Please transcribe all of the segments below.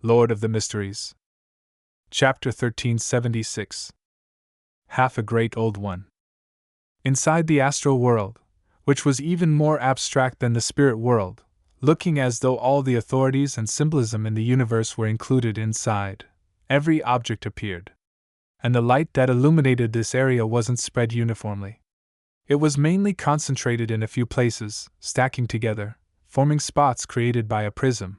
Lord of the Mysteries. Chapter 1376. Half a Great Old One. Inside the astral world, which was even more abstract than the spirit world, looking as though all the authorities and symbolism in the universe were included inside, every object appeared. And the light that illuminated this area wasn't spread uniformly. It was mainly concentrated in a few places, stacking together, forming spots created by a prism.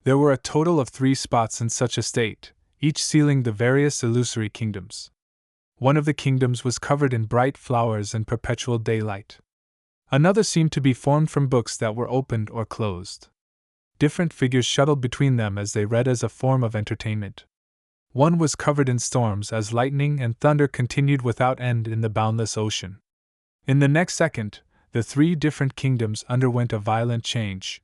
There were a total of 3 spots in such a state, each sealing the various illusory kingdoms. One of the kingdoms was covered in bright flowers and perpetual daylight. Another seemed to be formed from books that were opened or closed. Different figures shuttled between them as they read as a form of entertainment. One was covered in storms as lightning and thunder continued without end in the boundless ocean. In the next second, the 3 different kingdoms underwent a violent change.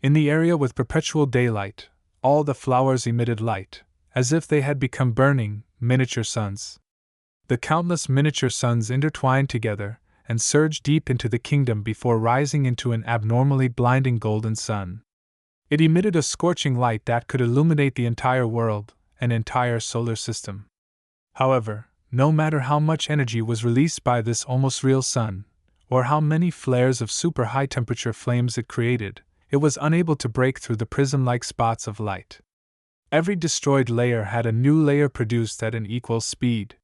In the area with perpetual daylight, all the flowers emitted light, as if they had become burning, miniature suns. The countless miniature suns intertwined together and surged deep into the kingdom before rising into an abnormally blinding golden sun. It emitted a scorching light that could illuminate the entire world, an entire solar system. However, no matter how much energy was released by this almost real sun, or how many flares of super high temperature flames it created, it was unable to break through the prism-like spots of light. Every destroyed layer had a new layer produced at an equal speed.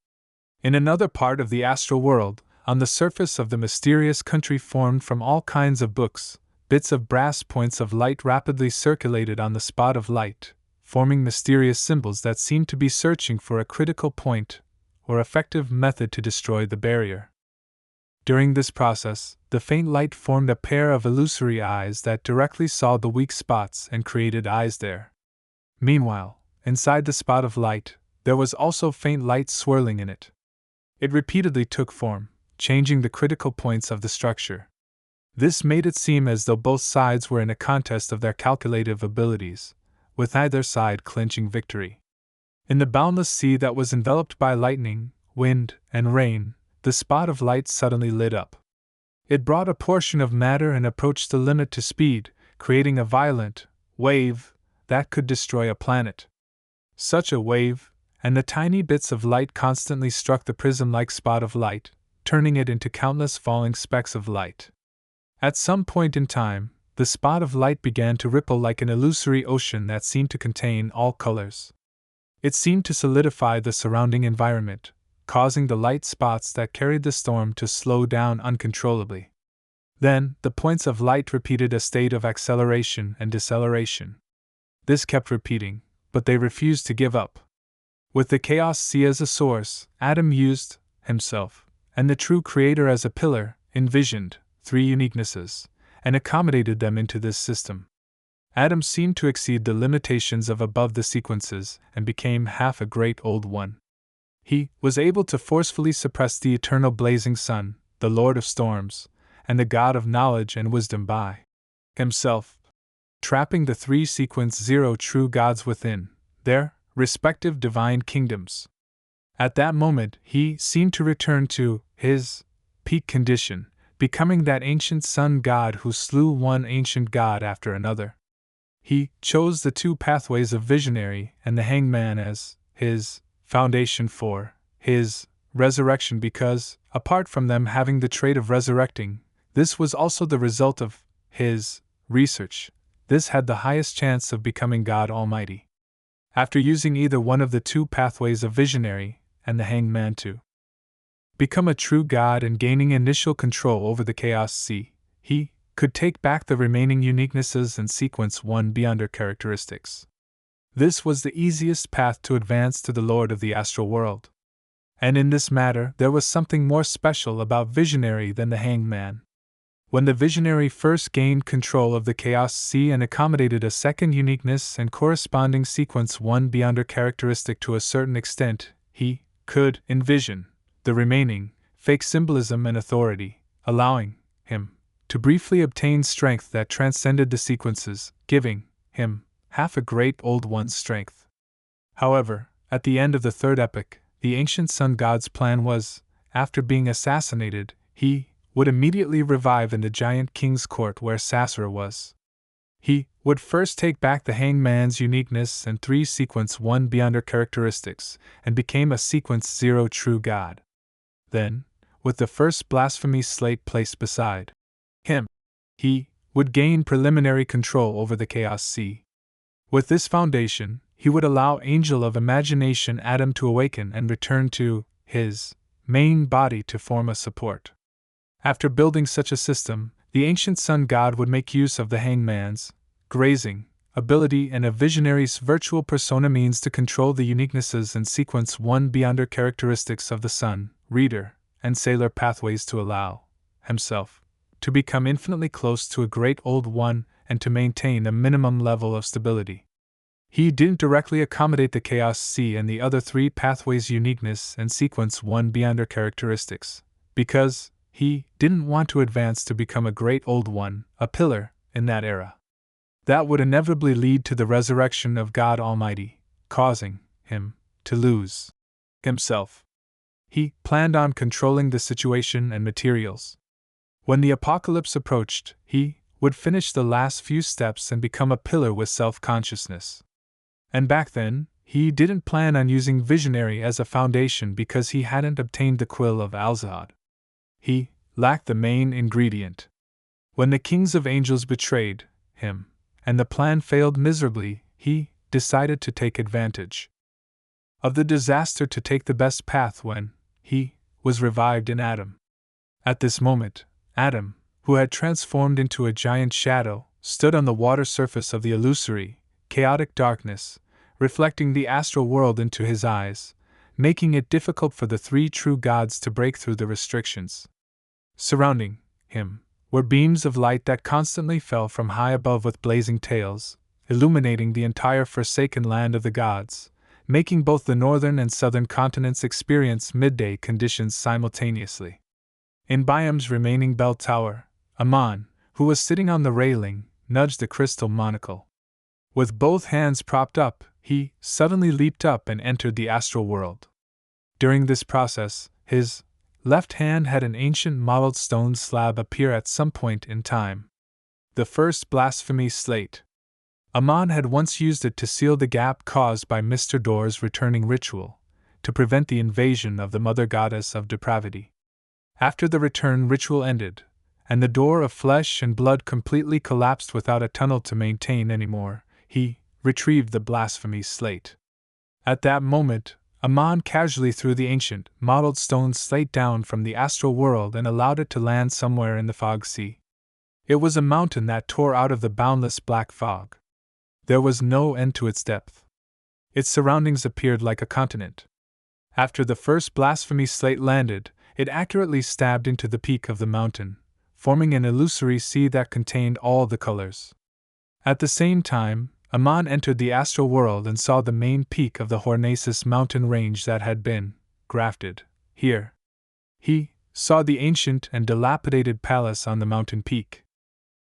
In another part of the astral world, on the surface of the mysterious country formed from all kinds of books, bits of brass points of light rapidly circulated on the spot of light, forming mysterious symbols that seemed to be searching for a critical point or effective method to destroy the barrier. During this process, the faint light formed a pair of illusory eyes that directly saw the weak spots and created eyes there. Meanwhile, inside the spot of light, there was also faint light swirling in it. It repeatedly took form, changing the critical points of the structure. This made it seem as though both sides were in a contest of their calculative abilities, with either side clinching victory. In the boundless sea that was enveloped by lightning, wind, and rain, the spot of light suddenly lit up. It brought a portion of matter and approached the limit to speed, creating a violent wave that could destroy a planet. Such a wave, and the tiny bits of light constantly struck the prism-like spot of light, turning it into countless falling specks of light. At some point in time, the spot of light began to ripple like an illusory ocean that seemed to contain all colors. It seemed to solidify the surrounding environment, causing the light spots that carried the storm to slow down uncontrollably. Then, the points of light repeated a state of acceleration and deceleration. This kept repeating, but they refused to give up. With the chaos sea as a source, Adam used himself, and the true creator as a pillar, envisioned 3 uniquenesses, and accommodated them into this system. Adam seemed to exceed the limitations of above the sequences and became half a great old one. He was able to forcefully suppress the eternal blazing sun, the Lord of Storms, and the God of Knowledge and Wisdom by himself, trapping the 3 sequence 0 true gods within their respective divine kingdoms. At that moment, he seemed to return to his peak condition, becoming that ancient sun god who slew one ancient god after another. He chose the 2 pathways of visionary and the hangman as his foundation for his resurrection because, apart from them having the trait of resurrecting, this was also the result of his research. This had the highest chance of becoming God Almighty. After using either one of the 2 pathways of visionary and the hangman to become a true god and gaining initial control over the chaos sea, he could take back the remaining uniquenesses and sequence 1 beyond their characteristics. This was the easiest path to advance to the Lord of the astral world. And in this matter, there was something more special about visionary than the hangman. When the visionary first gained control of the chaos sea and accommodated a second uniqueness and corresponding sequence 1 beyond her characteristic to a certain extent, he could envision the remaining fake symbolism and authority, allowing him to briefly obtain strength that transcended the sequences, giving him half a great old one's strength. However, at the end of the 3rd epoch, the ancient sun god's plan was, after being assassinated, he would immediately revive in the giant king's court where Sasra was. He would first take back the hangman's uniqueness and 3 sequence 1 beyonder characteristics, and became a sequence 0 true god. Then, with the first blasphemy slate placed beside him, he would gain preliminary control over the Chaos Sea. With this foundation, he would allow Angel of Imagination Adam to awaken and return to his main body to form a support. After building such a system, the ancient sun god would make use of the hangman's grazing ability and a visionary's virtual persona means to control the uniquenesses and sequence 1 beyonder characteristics of the sun, reader, and sailor pathways to allow himself to become infinitely close to a great old one and to maintain a minimum level of stability. He didn't directly accommodate the Chaos Sea and the other 3 pathways' uniqueness and sequence 1 beyonder characteristics, because he didn't want to advance to become a great old one, a pillar, in that era. That would inevitably lead to the resurrection of God Almighty, causing him to lose himself. He planned on controlling the situation and materials. When the apocalypse approached, he would finish the last few steps and become a pillar with self-consciousness. And back then, he didn't plan on using Visionary as a foundation because he hadn't obtained the quill of Alzahad. He lacked the main ingredient. When the kings of angels betrayed him, and the plan failed miserably, he decided to take advantage of the disaster to take the best path when he was revived in Adam. At this moment, Adam, who had transformed into a giant shadow, stood on the water surface of the illusory, chaotic darkness, reflecting the astral world into his eyes, making it difficult for the 3 true gods to break through the restrictions. Surrounding him were beams of light that constantly fell from high above with blazing tails, illuminating the entire forsaken land of the gods, making both the northern and southern continents experience midday conditions simultaneously. In Biam's remaining bell tower, Amon, who was sitting on the railing, nudged the crystal monocle. With both hands propped up, he suddenly leaped up and entered the astral world. During this process, his left hand had an ancient mottled stone slab appear at some point in time. The first blasphemy slate. Amon had once used it to seal the gap caused by Mr. Door's returning ritual, to prevent the invasion of the mother goddess of depravity. After the return ritual ended, and the door of flesh and blood completely collapsed without a tunnel to maintain anymore, he retrieved the blasphemy slate. At that moment, Amon casually threw the ancient, mottled stone slate down from the astral world and allowed it to land somewhere in the fog sea. It was a mountain that tore out of the boundless black fog. There was no end to its depth. Its surroundings appeared like a continent. After the first blasphemy slate landed, it accurately stabbed into the peak of the mountain, forming an illusory sea that contained all the colors. At the same time, Amon entered the astral world and saw the main peak of the Hornacis mountain range that had been grafted here. He saw the ancient and dilapidated palace on the mountain peak.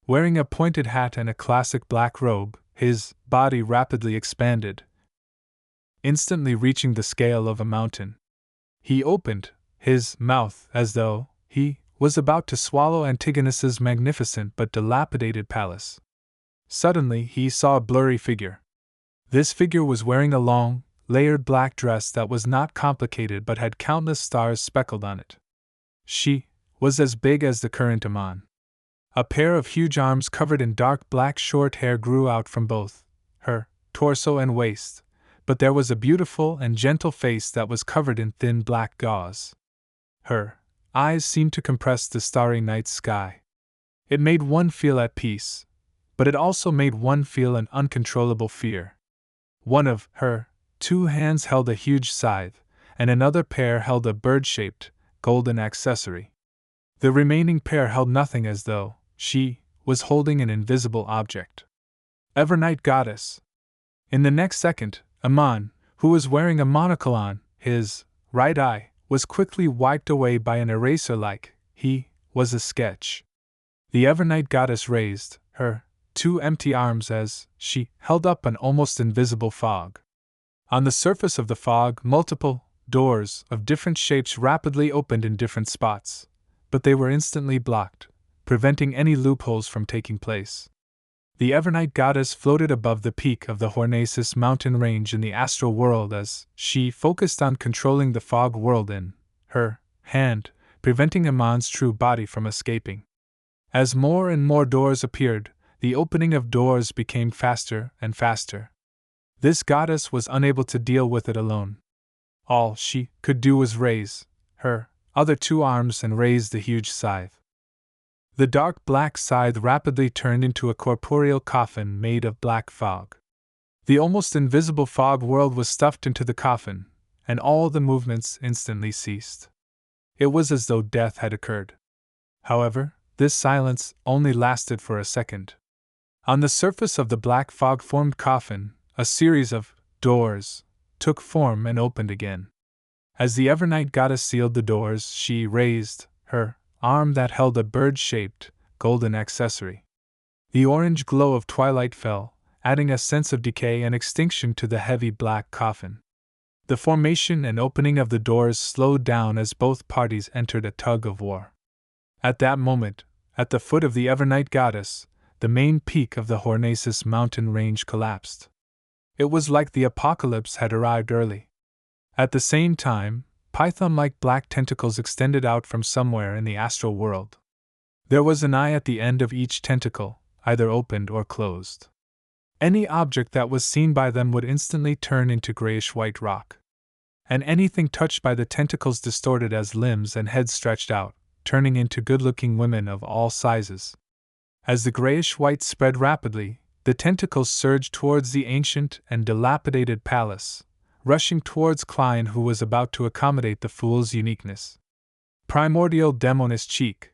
Wearing a pointed hat and a classic black robe, his body rapidly expanded, instantly reaching the scale of a mountain. He opened his mouth as though he was about to swallow Antigonus's magnificent but dilapidated palace. Suddenly he saw a blurry figure. This figure was wearing a long, layered black dress that was not complicated but had countless stars speckled on it. She was as big as the current Amon. A pair of huge arms covered in dark black short hair grew out from both her torso and waist, but there was a beautiful and gentle face that was covered in thin black gauze. Her eyes seemed to compress the starry night sky. It made one feel at peace, but it also made one feel an uncontrollable fear. One of her 2 hands held a huge scythe, and another pair held a bird-shaped, golden accessory. The remaining pair held nothing, as though she was holding an invisible object. Evernight Goddess. In the next second, Amon, who was wearing a monocle on his right eye, was quickly wiped away by an eraser like he was a sketch. The Evernight Goddess raised her 2 empty arms as she held up an almost invisible fog. On the surface of the fog, multiple doors of different shapes rapidly opened in different spots, but they were instantly blocked, preventing any loopholes from taking place. The Evernight goddess floated above the peak of the Hornacis mountain range in the astral world as she focused on controlling the fog world in her hand, preventing Amon's true body from escaping. As more and more doors appeared, the opening of doors became faster and faster. This goddess was unable to deal with it alone. All she could do was raise her other two arms and raise the huge scythe. The dark black scythe rapidly turned into a corporeal coffin made of black fog. The almost invisible fog world was stuffed into the coffin, and all the movements instantly ceased. It was as though death had occurred. However, this silence only lasted for a second. On the surface of the black fog-formed coffin, a series of doors took form and opened again. As the Evernight goddess sealed the doors, she raised her arm that held a bird-shaped, golden accessory. The orange glow of twilight fell, adding a sense of decay and extinction to the heavy black coffin. The formation and opening of the doors slowed down as both parties entered a tug-of-war. At that moment, at the foot of the Evernight goddess, the main peak of the Hornacis mountain range collapsed. It was like the apocalypse had arrived early. At the same time, python-like black tentacles extended out from somewhere in the astral world. There was an eye at the end of each tentacle, either opened or closed. Any object that was seen by them would instantly turn into grayish-white rock. And anything touched by the tentacles distorted as limbs and heads stretched out, turning into good-looking women of all sizes. As the grayish-white spread rapidly, the tentacles surged towards the ancient and dilapidated palace, rushing towards Klein, who was about to accommodate the fool's uniqueness. Primordial Demoness Cheek,